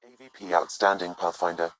AVP Outstanding Pathfinder.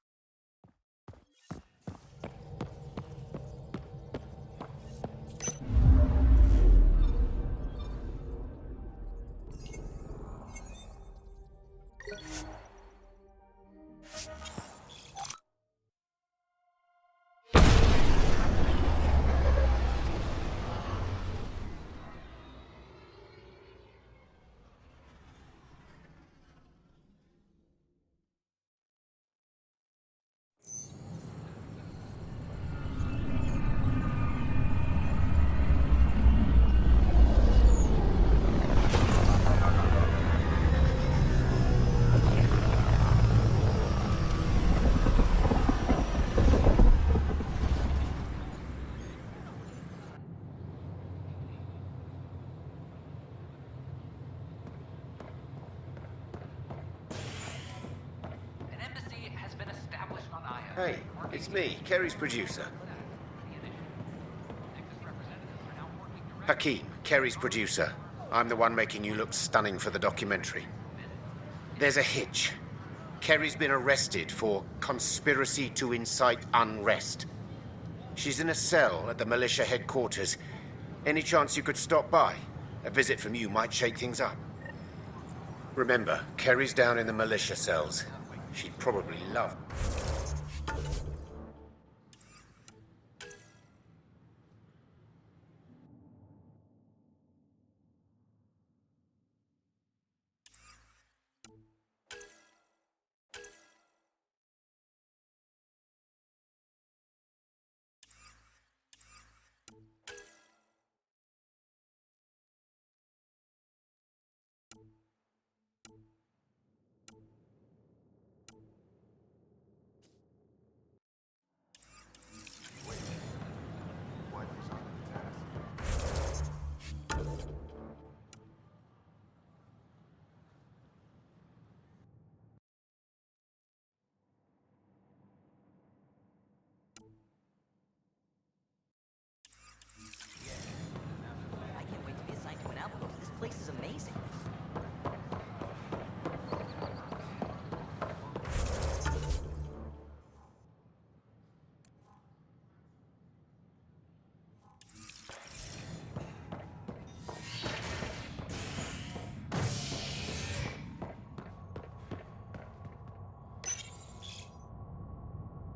Hey, it's me, Kerry's producer. Hakeem, Kerry's producer. I'm the one making you look stunning for the documentary. There's a hitch. Kerry's been arrested for conspiracy to incite unrest. She's in a cell at the militia headquarters. Any chance you could stop by? A visit from you might shake things up. Remember, Kerry's down in the militia cells. She'd probably love... Place is amazing.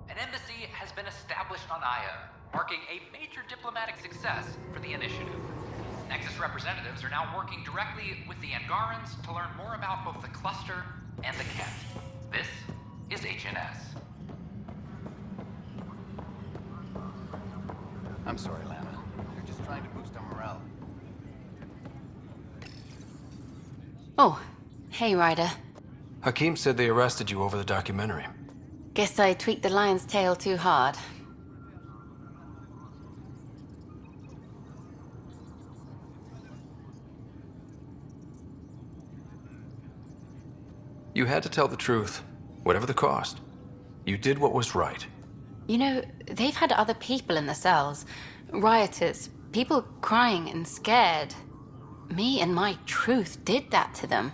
An embassy has been established on Aya, marking a major diplomatic success for the initiative. Nexus representatives are now working directly with the Angarans to learn more about both the cluster and the Kent. This is HNS. I'm sorry, Lana. They're just trying to boost our morale. Oh, hey, Ryder. Hakeem said they arrested you over the documentary. Guess I tweaked the lion's tail too hard. You had to tell the truth, whatever the cost. You did what was right. You know, they've had other people in the cells. Rioters, people crying and scared. Me and my truth did that to them.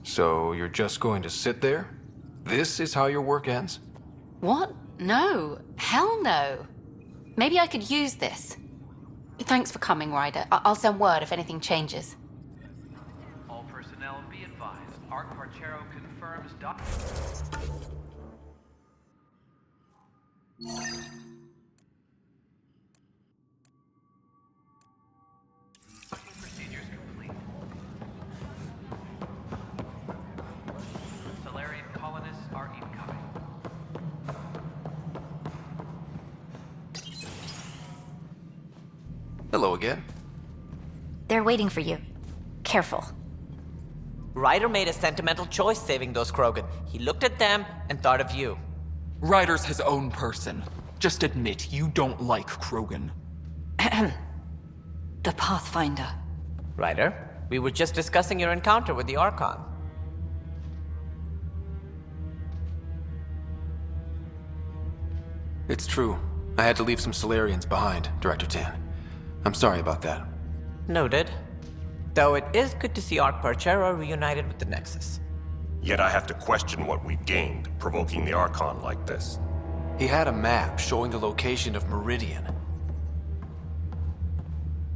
So you're just going to sit there? This is how your work ends? What? No. Hell no. Maybe I could use this. Thanks for coming, Ryder. I'll send word if anything changes. All personnel be advised. Arc Parchero confirms procedures complete. Solarian colonists are incoming. Hello again. They're waiting for you. Careful. Ryder made a sentimental choice saving those Krogan. He looked at them and thought of you. Ryder's his own person. Just admit you don't like Krogan. The Pathfinder. Ryder, we were just discussing your encounter with the Archon. It's true. I had to leave some Solarians behind, Director Tan. I'm sorry about that. Noted. Though it is good to see Ark Parchero reunited with the Nexus. Yet I have to question what we've gained, provoking the Archon like this. He had a map showing the location of Meridian.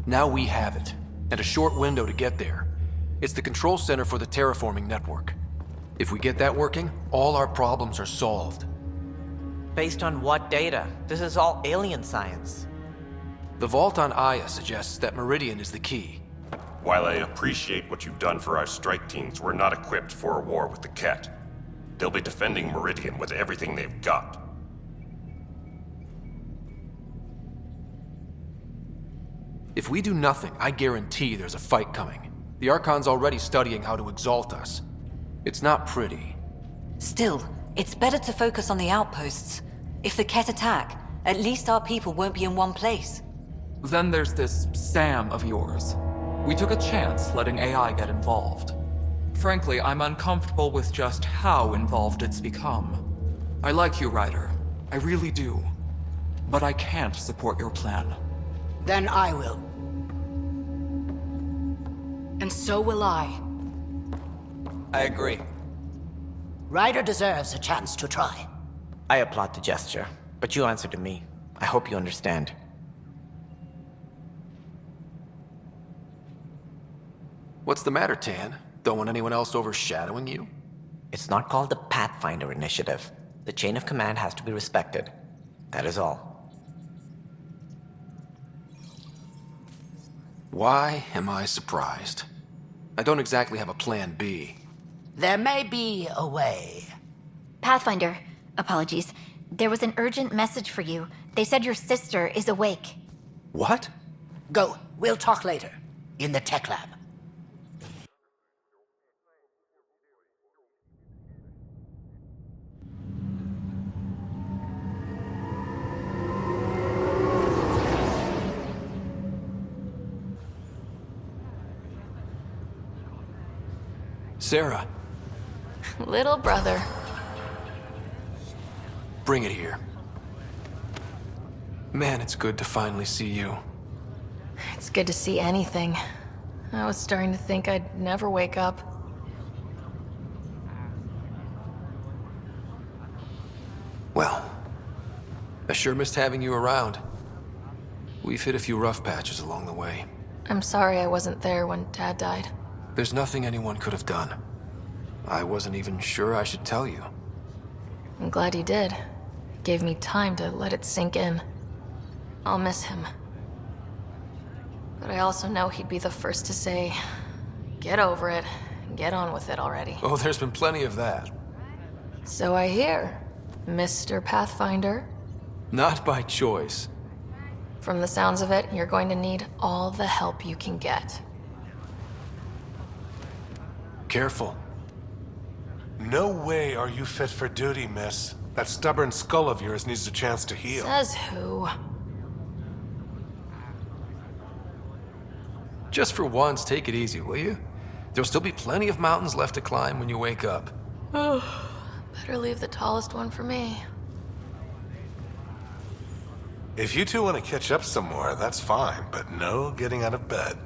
Now we have it, and a short window to get there. It's the control center for the terraforming network. If we get that working, all our problems are solved. Based on what data? This is all alien science. The vault on Aya suggests that Meridian is the key. While I appreciate what you've done for our strike teams, we're not equipped for a war with the Ket. They'll be defending Meridian with everything they've got. If we do nothing, I guarantee there's a fight coming. The Archon's already studying how to exalt us. It's not pretty. Still, it's better to focus on the outposts. If the Ket attack, at least our people won't be in one place. Then there's this Sam of yours. We took a chance letting AI get involved. Frankly, I'm uncomfortable with just how involved it's become. I like you, Ryder. I really do. But I can't support your plan. Then I will. And so will I. I agree. Ryder deserves a chance to try. I applaud the gesture, but you answer to me. I hope you understand. What's the matter, Tan? Don't want anyone else overshadowing you? It's not called the Pathfinder Initiative. The chain of command has to be respected. That is all. Why am I surprised? I don't exactly have a plan B. There may be a way. Pathfinder, apologies. There was an urgent message for you. They said your sister is awake. What? Go. We'll talk later. In the tech lab. Sarah, Little brother. bring it here. Man, it's good to finally see you. It's good to see anything. I was starting to think I'd never wake up. Well, I sure missed having you around. We've hit a few rough patches along the way. I'm sorry I wasn't there when Dad died. There's nothing anyone could have done. I wasn't even sure I should tell you. I'm glad you did. It gave me time to let it sink in. I'll miss him. But I also know he'd be the first to say, get over it, and get on with it already. Oh, there's been plenty of that. So I hear, Mr. Pathfinder. Not by choice. From the sounds of it, you're going to need all the help you can get. Careful. No way are you fit for duty, miss. That stubborn skull of yours needs a chance to heal. Says who? Just for once, take it easy, will you? There'll still be plenty of mountains left to climb when you wake up. Oh, better leave the tallest one for me. If you two want to catch up some more, that's fine, but no getting out of bed.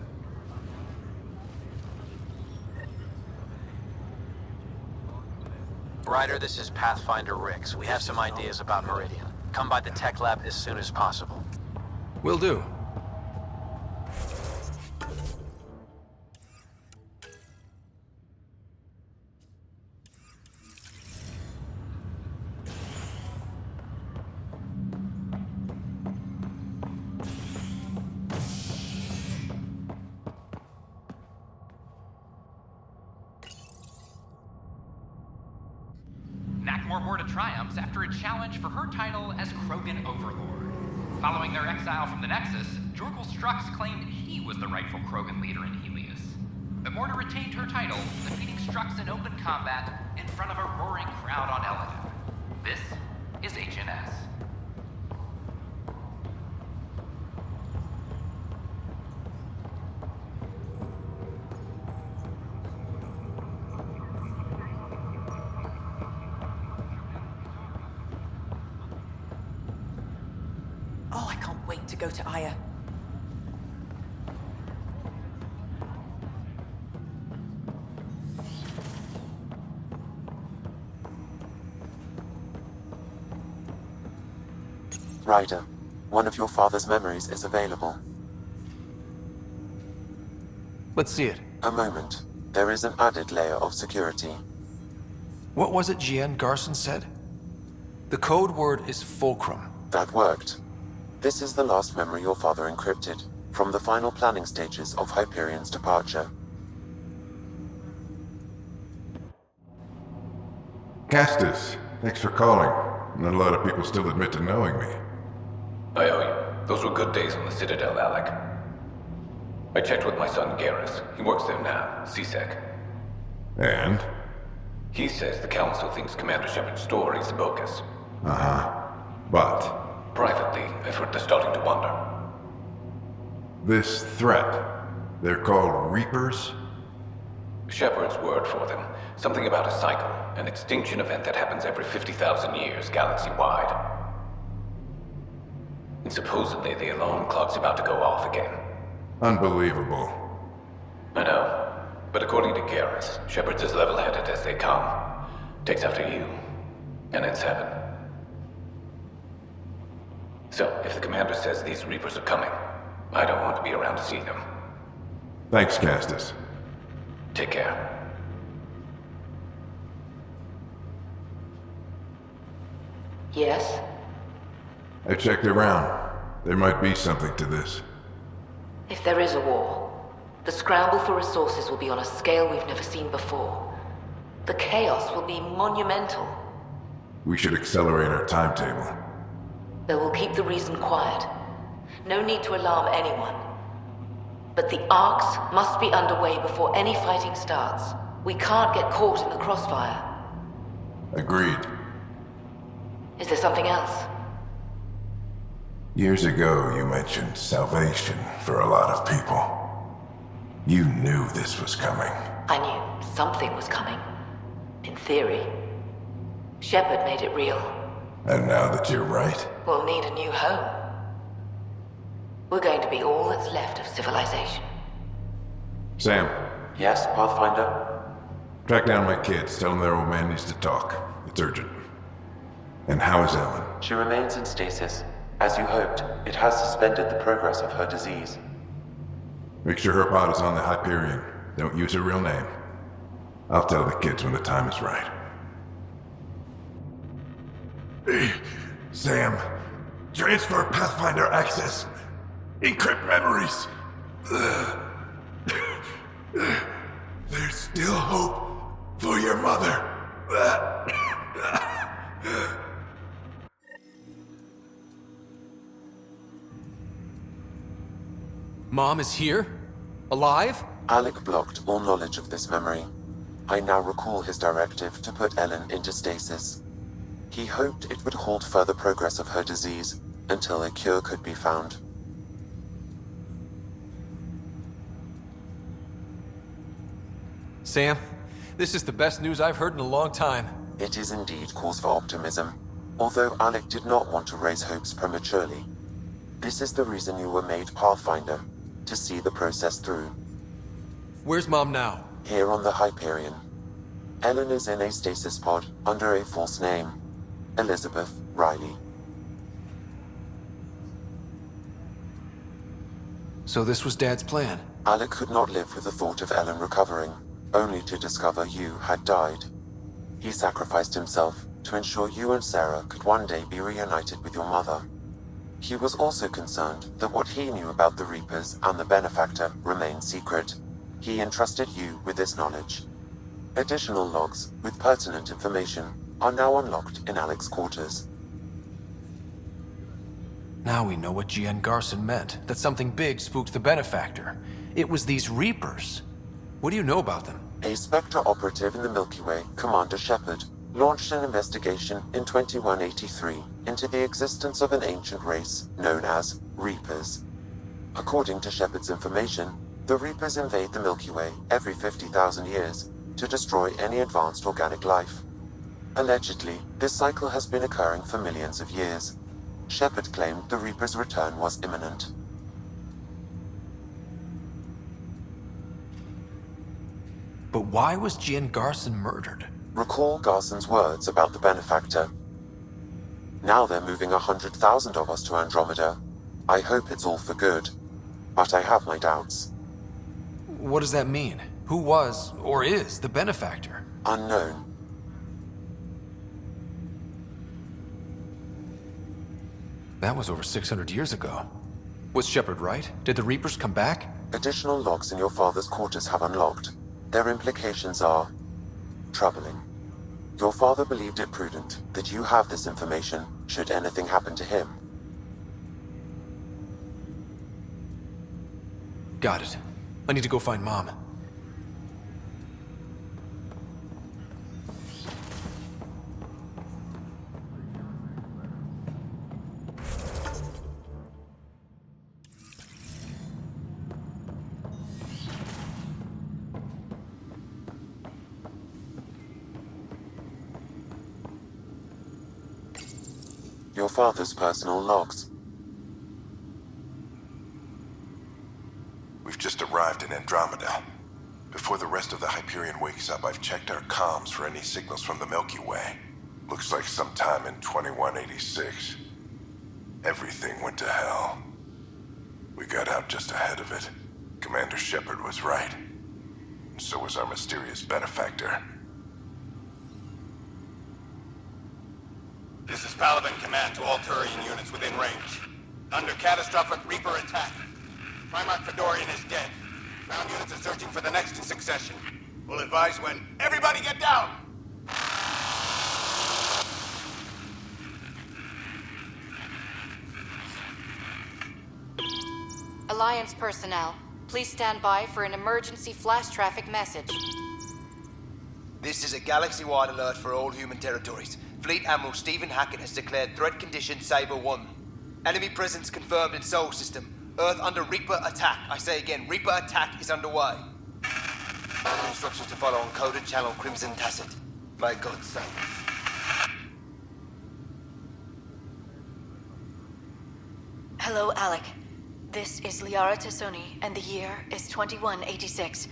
Ryder, this is Pathfinder Rix. We have some ideas about Meridian. Come by the tech lab as soon as possible. Will do. Nakmor more to triumphs after a challenge for her title as Krogan Overlord. Following their exile from the Nexus, Jorgal Strux claimed he was the rightful Krogan leader in Helios. But Morta retained her title, defeating Strux in open combat in front of a roaring crowd on Eladon. This is HNS. Oh, I can't wait to go to Aya. Ryder, one of your father's memories is available. Let's see it. A moment. There is an added layer of security. What was it Jien Garson said? The code word is Fulcrum. That worked. This is the last memory your father encrypted, from the final planning stages of Hyperion's departure. Castus, thanks for calling. Not a lot of people still admit to knowing me. I owe you. Those were good days on the Citadel, Alec. I checked with my son Garrus. He works there now, CSEC. And? He says the Council thinks Commander Shepard's story is bogus. Uh-huh. But? Privately, I've heard they're starting to wonder. This threat, they're called Reapers? Shepard's word for them. Something about a cycle, an extinction event that happens every 50,000 years, galaxy-wide. And supposedly the alarm clock's about to go off again. Unbelievable. I know. But according to Garrus, Shepard's as level-headed as they come. Takes after you. And it's heaven. So, if the commander says these Reapers are coming, I don't want to be around to see them. Thanks, Castus. Take care. Yes? I checked around. There might be something to this. If there is a war, the scramble for resources will be on a scale we've never seen before. The chaos will be monumental. We should accelerate our timetable. But we'll keep the reason quiet. No need to alarm anyone. But the arcs must be underway before any fighting starts. We can't get caught in the crossfire. Agreed. Is there something else? Years ago, you mentioned salvation for a lot of people. You knew this was coming. I knew something was coming. In theory. Shepard made it real. And now that you're right, We'll need a new home. We're going to be all that's left of civilization. Sam, Yes, Pathfinder? track down my kids. Tell them their old man needs to talk. It's urgent. And how is Ellen? She remains in stasis. As you hoped, it has suspended the progress of her disease. Make sure her pod is on the Hyperion. Don't use her real name. I'll tell the kids when the time is right. Sam, transfer Pathfinder access. Encrypt memories. There's still hope for your mother. Mom is here? Alive? Alec blocked all knowledge of this memory. I now recall his directive to put Ellen into stasis. He hoped it would halt further progress of her disease until a cure could be found. Sam, this is the best news I've heard in a long time. It is indeed cause for optimism, although Alec did not want to raise hopes prematurely. This is the reason you were made Pathfinder, to see the process through. Where's Mom now? Here on the Hyperion. Ellen is in a stasis pod under a false name, Elizabeth Riley. So this was Dad's plan? Alec could not live with the thought of Ellen recovering, only to discover you had died. He sacrificed himself to ensure you and Sarah could one day be reunited with your mother. He was also concerned that what he knew about the Reapers and the Benefactor remained secret. He entrusted you with this knowledge. Additional logs with pertinent information are now unlocked in Alec's quarters. Now we know what Jien Garson meant, that something big spooked the Benefactor. It was these Reapers. What do you know about them? A Spectre operative in the Milky Way, Commander Shepard, launched an investigation in 2183 into the existence of an ancient race known as Reapers. According to Shepard's information, the Reapers invade the Milky Way every 50,000 years to destroy any advanced organic life. Allegedly, this cycle has been occurring for millions of years. Shepard claimed the Reapers' return was imminent. But why was Jien Garson murdered? Recall Garson's words about the Benefactor. Now they're moving 100,000 of us to Andromeda. I hope it's all for good, but I have my doubts. What does that mean? Who was, or is, the benefactor? Unknown. That was over 600 years ago. Was Shepard right? Did the Reapers come back? Additional logs in your father's quarters have unlocked. Their implications are troubling. Your father believed it prudent that you have this information should anything happen to him. Got it. I need to go find Mom. Your father's personal logs. We've just arrived in Andromeda. Before the rest of the Hyperion wakes up, I've checked our comms for any signals from the Milky Way. Looks like sometime in 2186. Everything went to hell. We got out just ahead of it. Commander Shepard was right. And so was our mysterious benefactor. This is Paladin Command to all Turian units within range. Under catastrophic Reaper attack. Primarch Fedorian is dead. Ground units are searching for the next in succession. We'll advise when. Everybody get down! Alliance personnel, please stand by for an emergency flash traffic message. This is a galaxy-wide alert for all human territories. Fleet Admiral Stephen Hackett has declared threat condition Saber 1. Enemy presence confirmed in Sol System. Earth under Reaper attack. I say again, Reaper attack is underway. Instructions to follow on coded channel Crimson Tacit. May God save us. Hello, Alec. This is Liara Tassoni, and the year is 2186.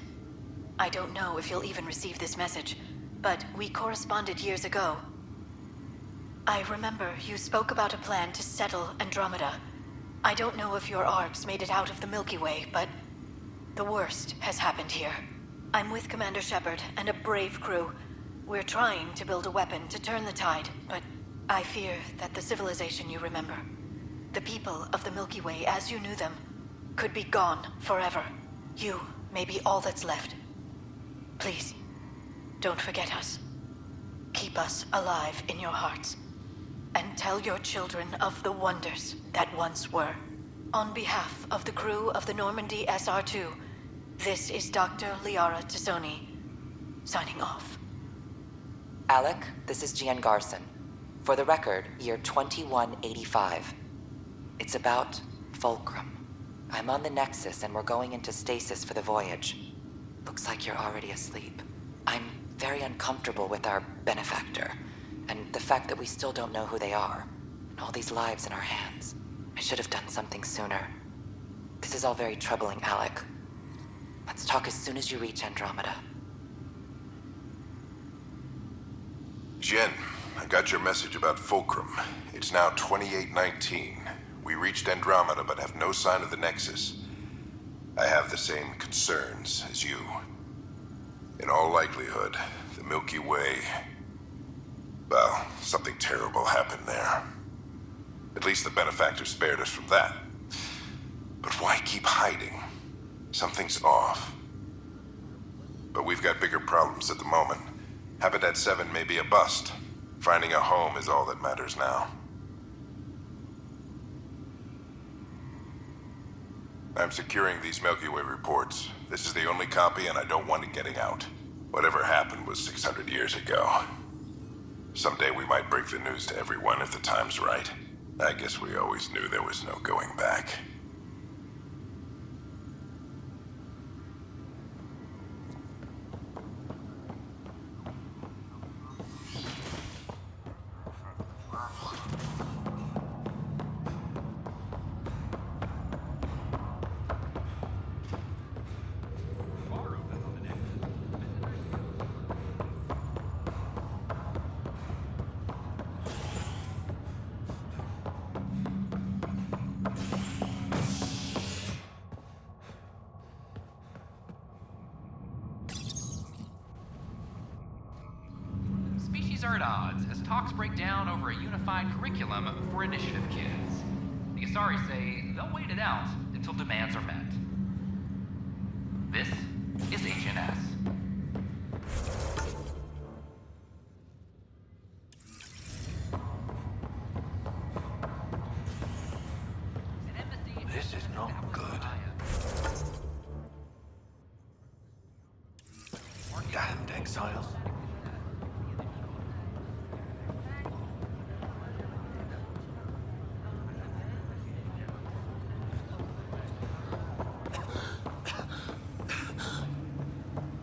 I don't know if you'll even receive this message, but we corresponded years ago. I remember you spoke about a plan to settle Andromeda. I don't know if your arcs made it out of the Milky Way, but the worst has happened here. I'm with Commander Shepard and a brave crew. We're trying to build a weapon to turn the tide, but I fear that the civilization you remember, the people of the Milky Way as you knew them, could be gone forever. You may be all that's left. Please, don't forget us. Keep us alive in your hearts. And tell your children of the wonders that once were. On behalf of the crew of the Normandy SR-2, this is Dr. Liara Tassoni, signing off. Alec, this is Gian Garson. For the record, year 2185. It's about Fulcrum. I'm on the Nexus and we're going into stasis for the voyage. Looks like you're already asleep. I'm very uncomfortable with our benefactor, and the fact that we still don't know who they are, and all these lives in our hands. I should have done something sooner. This is all very troubling, Alec. Let's talk as soon as you reach Andromeda. Jen, I got your message about Fulcrum. It's now 2819. We reached Andromeda but have no sign of the Nexus. I have the same concerns as you. In all likelihood, the Milky Way... well, something terrible happened there. At least the benefactor spared us from that. But why keep hiding? Something's off. But we've got bigger problems at the moment. Habitat 7 may be a bust. Finding a home is all that matters now. I'm securing these Milky Way reports. This is the only copy, and I don't want it getting out. Whatever happened was 600 years ago. Someday we might break the news to everyone if the time's right. I guess we always knew there was no going back. are at odds as talks break down over a unified curriculum for initiative kids. The Asari say they'll wait it out until demands are met. This is HNS. This is not good. Damned exiles.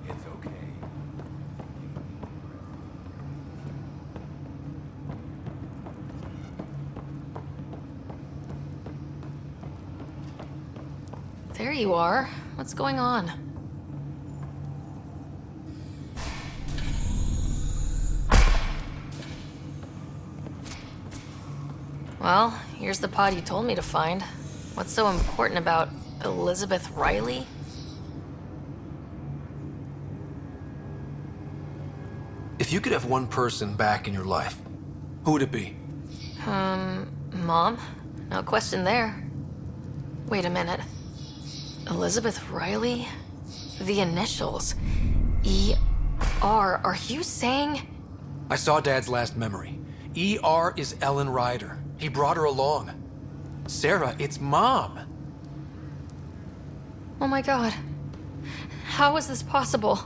It's okay. There you are. What's going on? Well, here's the pod you told me to find. What's so important about Elizabeth Riley? If you could have one person back in your life, who would it be? Mom? No question there. Wait a minute. Elizabeth Riley? The initials. E.R. Are you saying? I saw Dad's last memory. E.R. is Ellen Ryder. He brought her along. Sarah, it's Mom. Oh my god. How is this possible?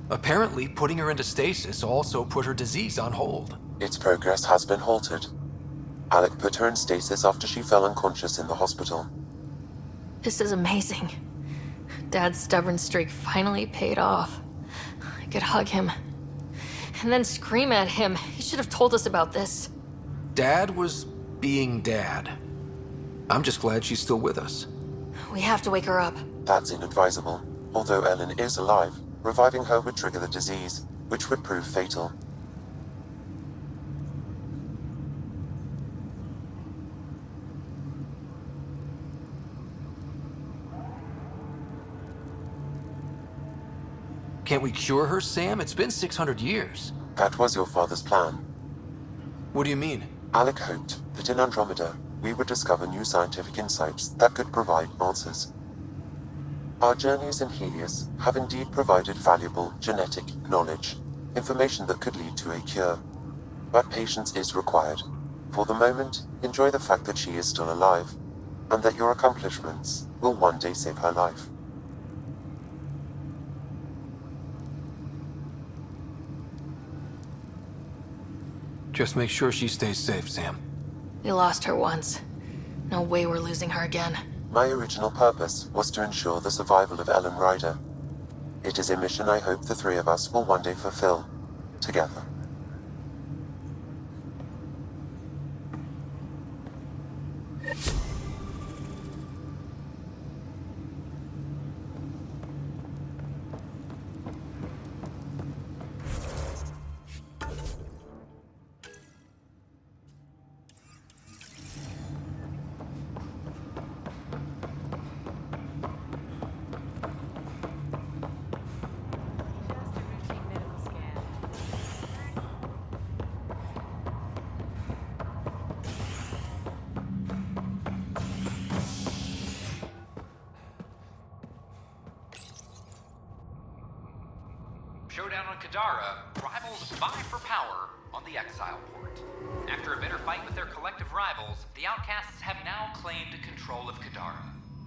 Apparently, putting her into stasis also put her disease on hold. Its progress has been halted. Alec put her in stasis after she fell unconscious in the hospital. This is amazing. Dad's stubborn streak finally paid off. I could hug him. And then scream at him. He should have told us about this. Dad was being Dad. I'm just glad she's still with us. We have to wake her up. That's inadvisable. Although Ellen is alive, reviving her would trigger the disease, which would prove fatal. Can't we cure her, Sam? It's been 600 years. That was your father's plan. What do you mean? Alec hoped that in Andromeda, we would discover new scientific insights that could provide answers. Our journeys in Helios have indeed provided valuable genetic knowledge, information that could lead to a cure. But patience is required. For the moment, enjoy the fact that she is still alive, and that your accomplishments will one day save her life. Just make sure she stays safe, Sam. We lost her once. No way we're losing her again. My original purpose was to ensure the survival of Ellen Ryder. It is a mission I hope the three of us will one day fulfill, together. Showdown on Kadara, rivals vie for power on the Exile port. After a bitter fight with their collective rivals, the Outcasts have now claimed control of Kadara.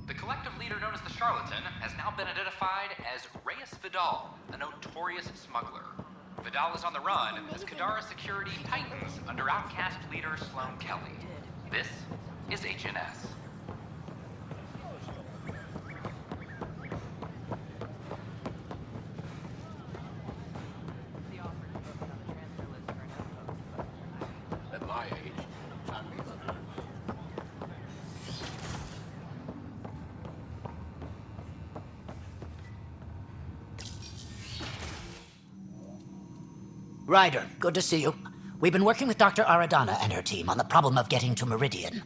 The collective leader known as the Charlatan has now been identified as Reyes Vidal, a notorious smuggler. Vidal is on the run as Kadara security tightens under Outcast leader Sloan Kelly. This is HNS. At my age, Ryder, good to see you. We've been working with Dr. Aradana and her team on the problem of getting to Meridian.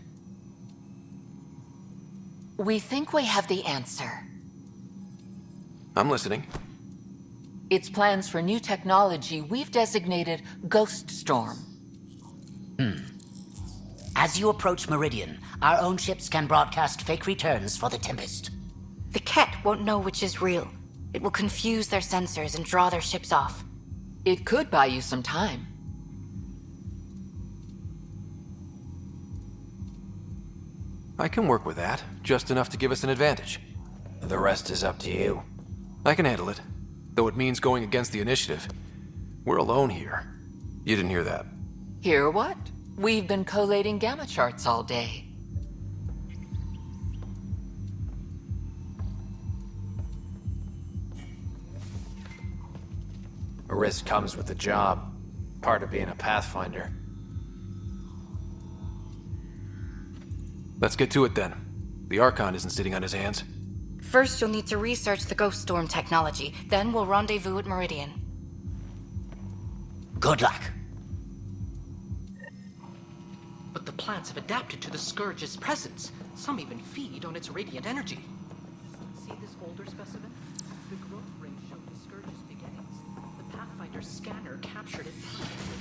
We think we have the answer. I'm listening. It's plans for new technology we've designated Ghost Storm. As you approach Meridian, our own ships can broadcast fake returns for the Tempest. The Ket won't know which is real. It will confuse their sensors and draw their ships off. It could buy you some time. I can work with that, just enough to give us an advantage. The rest is up to you. I can handle it, though it means going against the initiative. We're alone here. You didn't hear that. Hear what? We've been collating gamma charts all day. A risk comes with the job. Part of being a Pathfinder. Let's get to it then. The Archon isn't sitting on his hands. First, you'll need to research the Ghost Storm technology. Then we'll rendezvous at Meridian. Good luck. But the plants have adapted to the Scourge's presence. Some even feed on its radiant energy. See this older specimen? The growth ring showed the Scourge's beginnings. The Pathfinder scanner captured it perfectly.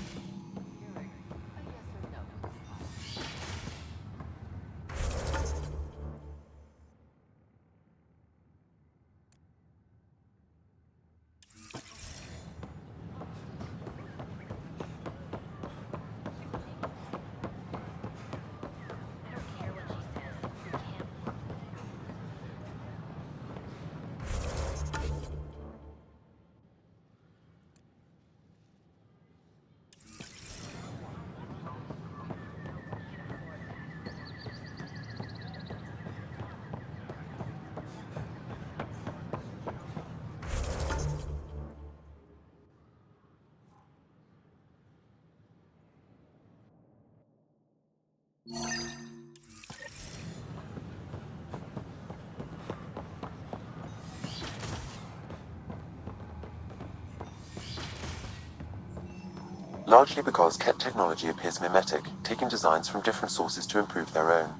Largely because Ket technology appears mimetic, taking designs from different sources to improve their own.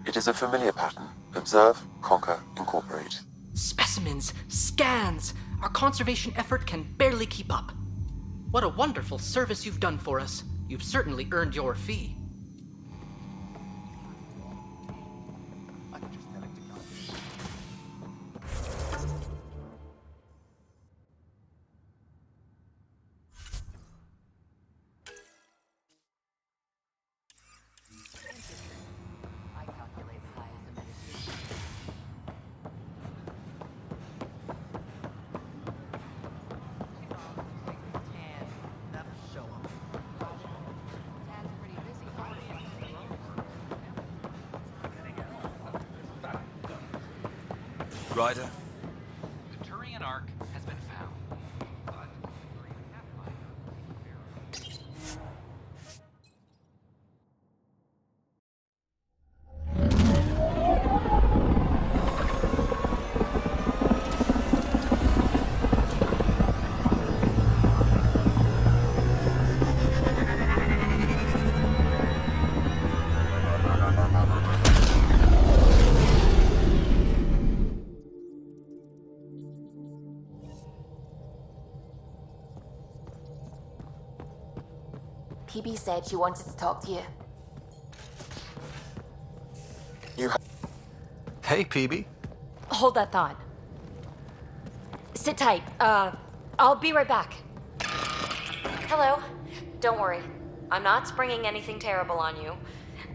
It is a familiar pattern. Observe, conquer, incorporate. Specimens, scans! Our conservation effort can barely keep up. What a wonderful service you've done for us. You've certainly earned your fee. Ryder? The Turian Ark has been found. PB said she wanted to talk to you. Hey, PB. Hold that thought. Sit tight. I'll be right back. Hello. Don't worry. I'm not springing anything terrible on you.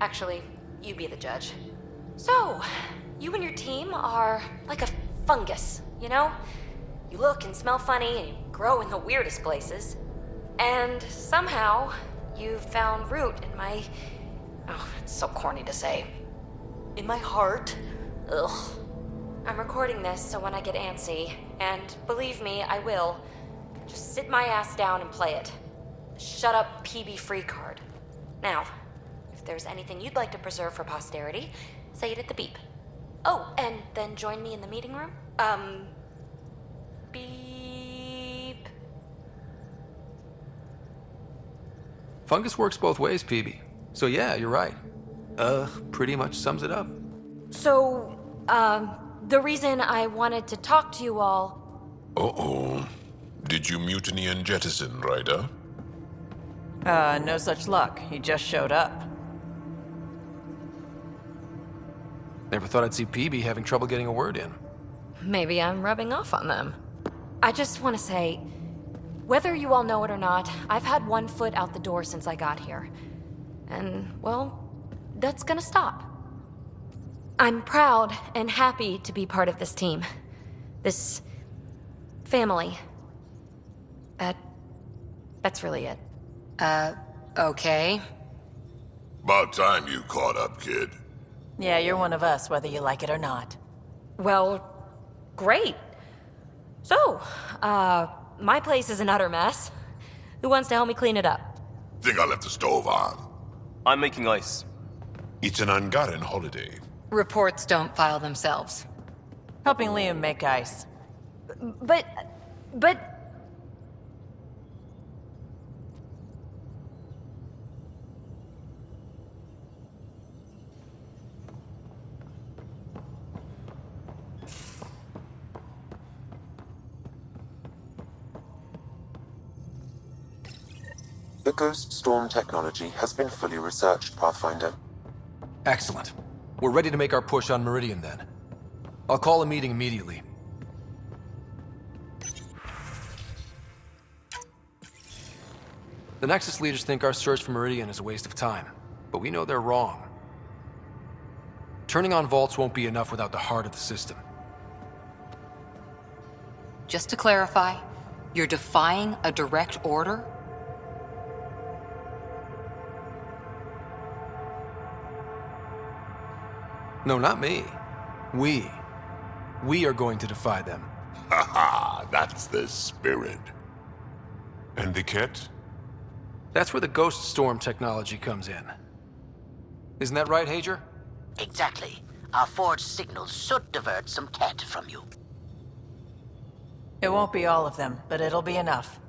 Actually, you be the judge. So, you and your team are like a fungus, you know? You look and smell funny and you grow in the weirdest places. And somehow, you found root in my... Oh, it's so corny to say. In my heart. Ugh. I'm recording this so when I get antsy, and believe me, I will, just sit my ass down and play it. Shut up, PB free card. Now, if there's anything you'd like to preserve for posterity, say it at the beep. Oh, and then join me in the meeting room? Beep. Fungus works both ways, PB. So yeah, you're right. Pretty much sums it up. So, The reason I wanted to talk to you all... Uh-oh. Did you mutiny and jettison, Ryder? No such luck. He just showed up. Never thought I'd see PB having trouble getting a word in. Maybe I'm rubbing off on them. I just want to say, whether you all know it or not, I've had one foot out the door since I got here. And, well, that's gonna stop. I'm proud and happy to be part of this team. This family. That's really it. Okay. About time you caught up, kid. Yeah, you're one of us, whether you like it or not. Well, great. So, my place is an utter mess. Who wants to help me clean it up? Think I left the stove on. I'm making ice. It's an Angaran holiday. Reports don't file themselves. Helping Liam make ice. But... The Ghost Storm technology has been fully researched, Pathfinder. Excellent. We're ready to make our push on Meridian then. I'll call a meeting immediately. The Nexus leaders think our search for Meridian is a waste of time, but we know they're wrong. Turning on vaults won't be enough without the heart of the system. Just to clarify, you're defying a direct order? No, not me. We. We are going to defy them. Haha, that's the spirit. And the kit? That's where the Ghost Storm technology comes in. Isn't that right, Hager? Exactly. Our forged signals should divert some cat from you. It won't be all of them, but it'll be enough.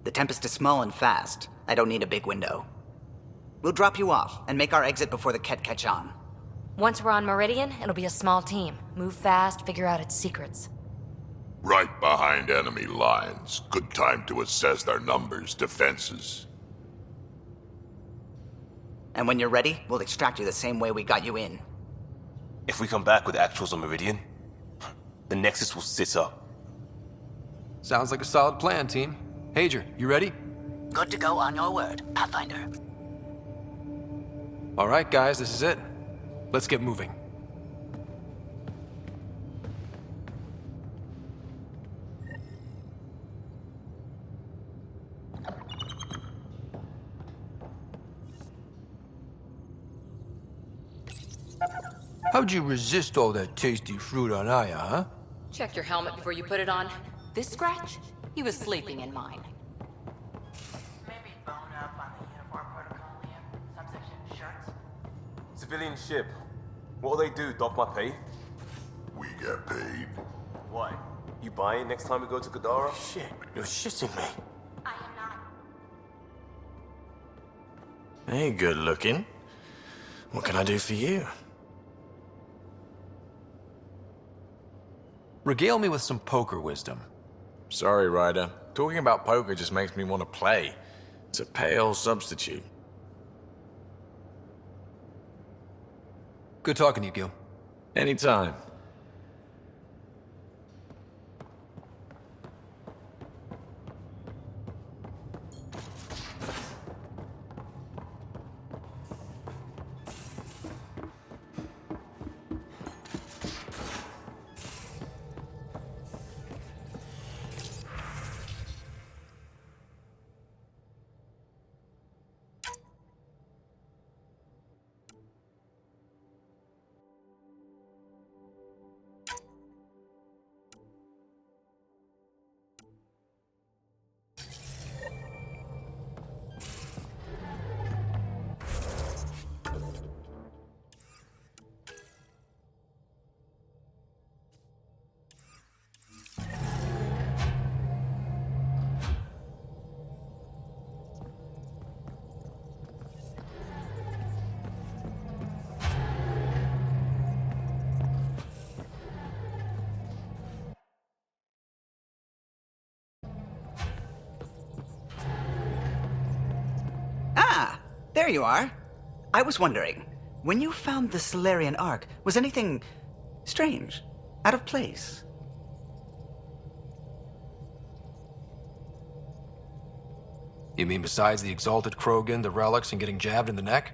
The Tempest is small and fast. I don't need a big window. We'll drop you off and make our exit before the Ket catch on. Once we're on Meridian, it'll be a small team. Move fast, figure out its secrets. Right behind enemy lines. Good time to assess their numbers, defenses. And when you're ready, we'll extract you the same way we got you in. If we come back with actuals on Meridian, the Nexus will sit up. Sounds like a solid plan, team. Hager, you ready? Good to go on your word, Pathfinder. All right, guys, this is it. Let's get moving. How'd you resist all that tasty fruit on Aya, huh? Check your helmet before you put it on. This scratch? He was sleeping in mine. Maybe bone up on the uniform protocol, Liam. Subsection shirts. Civilian ship. What'll they do, dock my pay? We get paid. Why? You buy it next time we go to Kadara? Shit, you're shitting me. I am not. Hey, good looking. What can I do for you? Regale me with some poker wisdom. Sorry, Ryder. Talking about poker just makes me want to play. It's a pale substitute. Good talking to you, Gil. Anytime. There you are. I was wondering, when you found the Solarian Ark, was anything strange? Out of place? You mean besides the Exalted Krogan, the relics, and getting jabbed in the neck?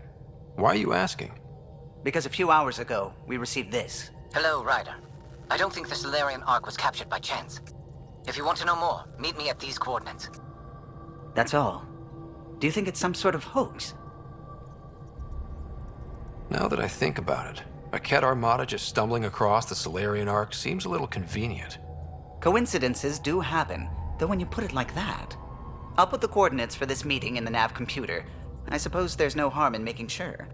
Why are you asking? Because a few hours ago, we received this. Hello, Ryder. I don't think the Solarian Ark was captured by chance. If you want to know more, meet me at these coordinates. That's all. Do you think it's some sort of hoax? Now that I think about it, a Ket armada just stumbling across the Solarian Ark seems a little convenient. Coincidences do happen, though when you put it like that. I'll put the coordinates for this meeting in the nav computer. I suppose there's no harm in making sure.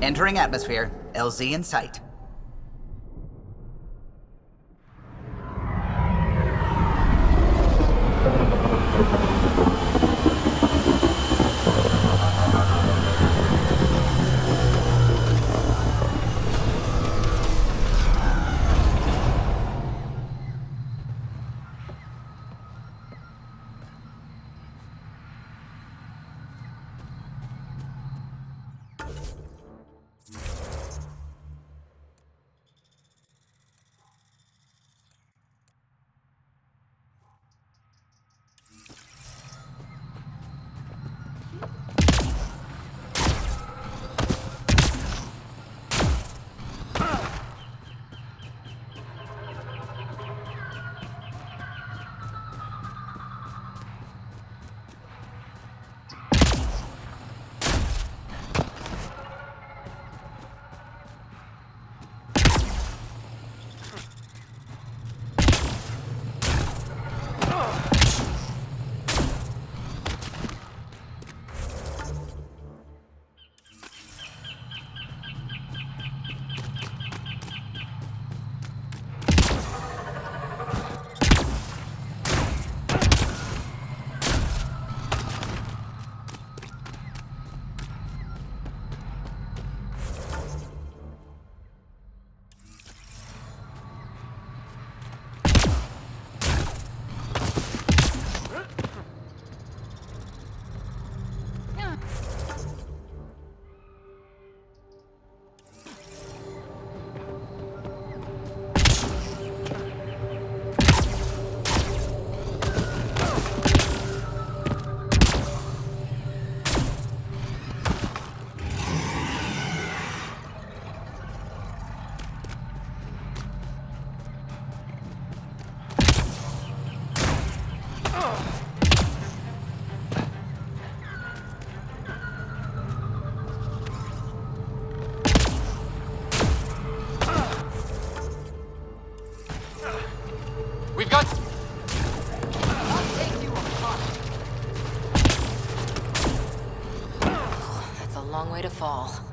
Entering atmosphere. LZ in sight. We've got... That's a long way to fall.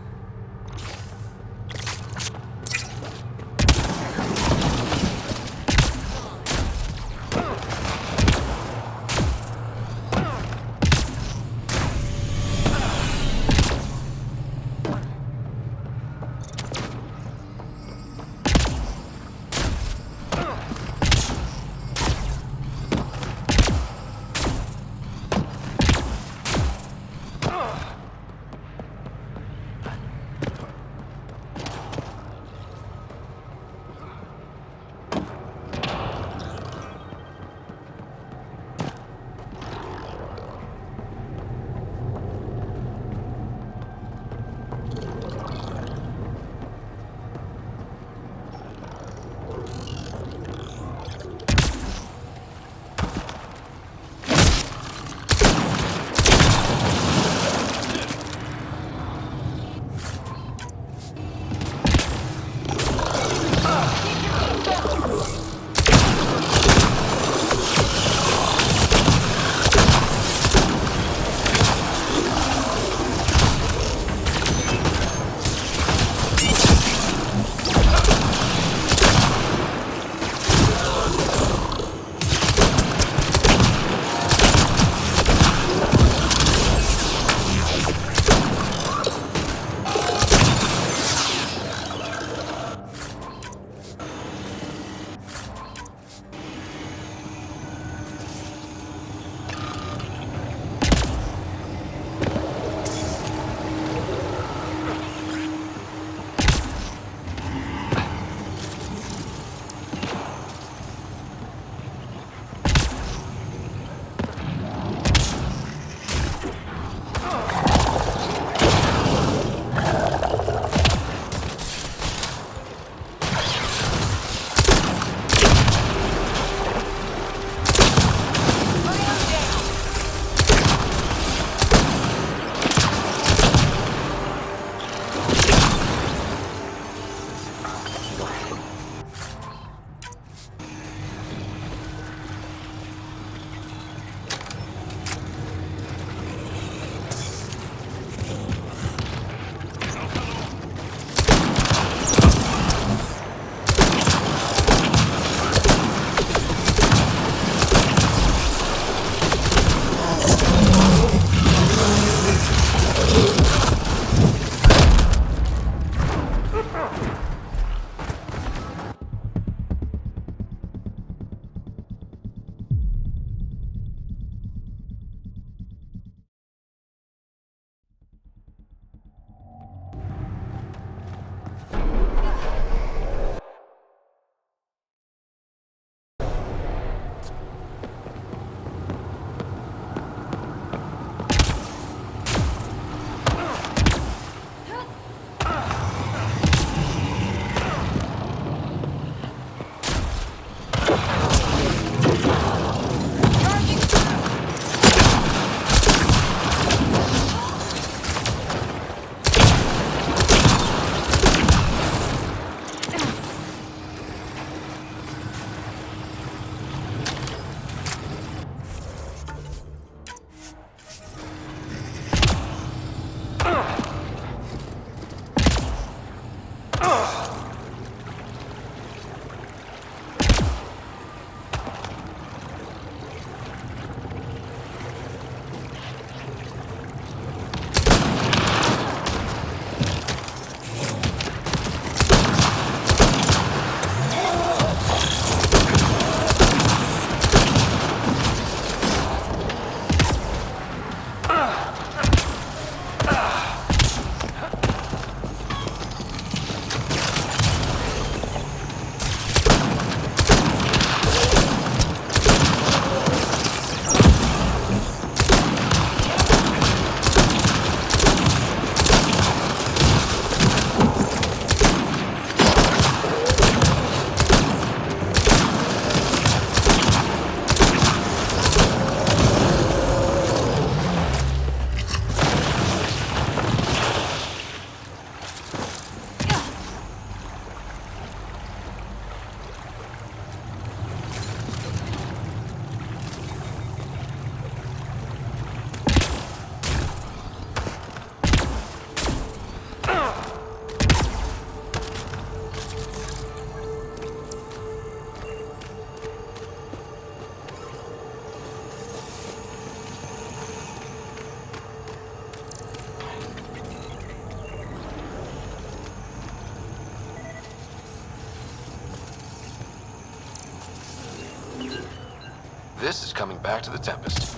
This is coming back to the Tempest.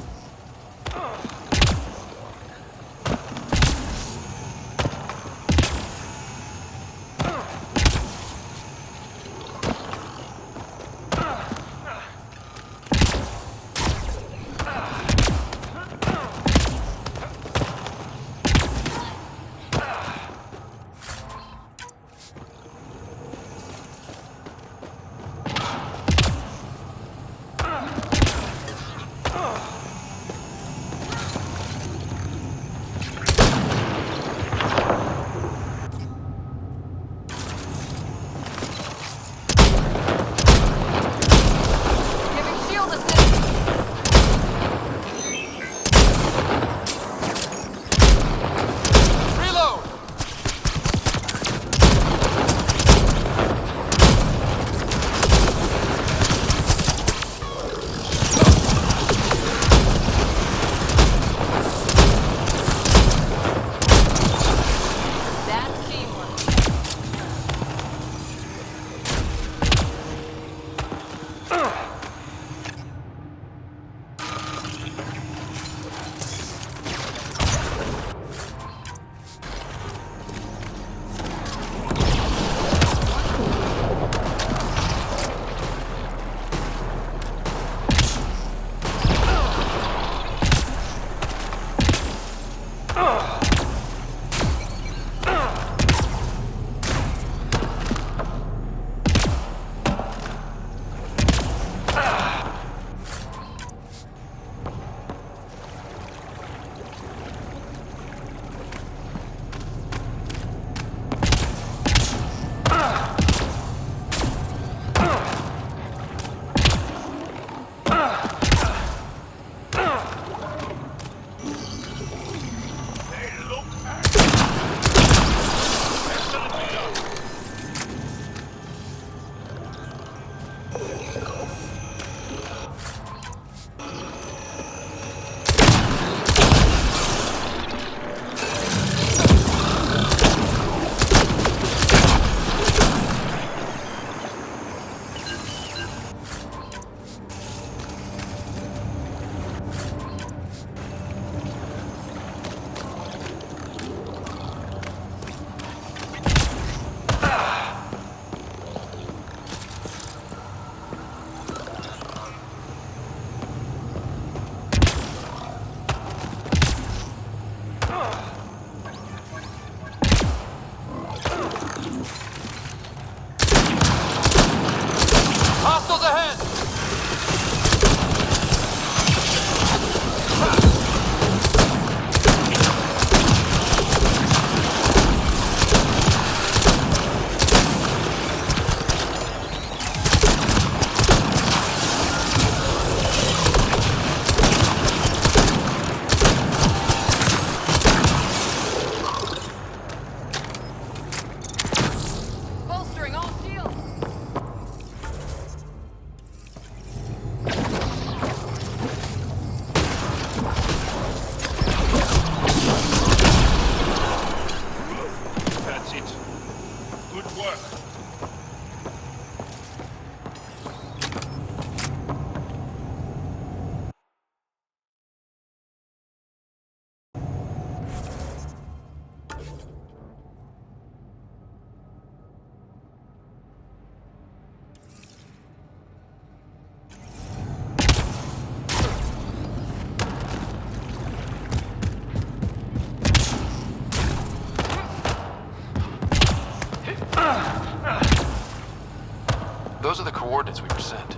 Those are the coordinates we were sent.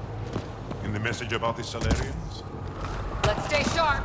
In the message about the Salarians? Let's stay sharp.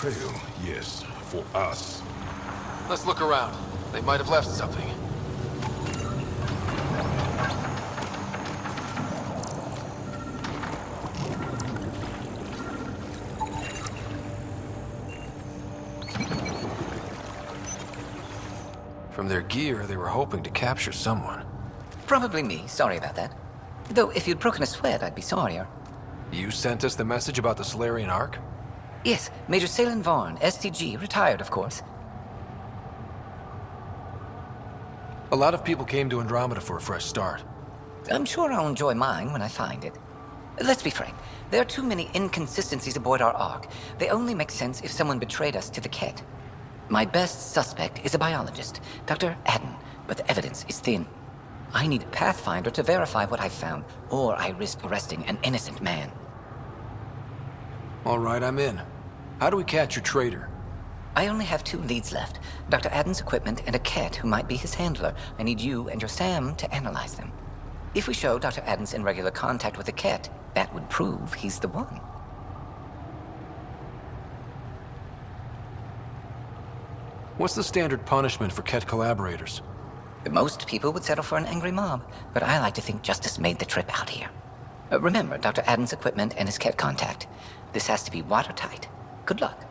Betrayal, yes, for us. Let's look around. They might have left something. From their gear, they were hoping to capture someone. Probably me. Sorry about that. Though, if you'd broken a sweat, I'd be sorrier. You sent us the message about the Solarian Ark? Yes, Major Salin Vaughn, STG, retired, of course. A lot of people came to Andromeda for a fresh start. I'm sure I'll enjoy mine when I find it. Let's be frank. There are too many inconsistencies aboard our Ark. They only make sense if someone betrayed us to the Ket. My best suspect is a biologist, Dr. Adden, but the evidence is thin. I need a Pathfinder to verify what I've found, or I risk arresting an innocent man. All right, I'm in. How do we catch your traitor? I only have 2 leads left. Dr. Adden's equipment and a Ket who might be his handler. I need you and your Sam to analyze them. If we show Dr. Adden's in regular contact with the Ket, that would prove he's the one. What's the standard punishment for Ket collaborators? Most people would settle for an angry mob, but I like to think justice made the trip out here. Remember Dr. Adden's equipment and his Ket contact. This has to be watertight. Good luck.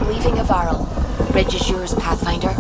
Leaving Avarl. Bridge is yours, Pathfinder.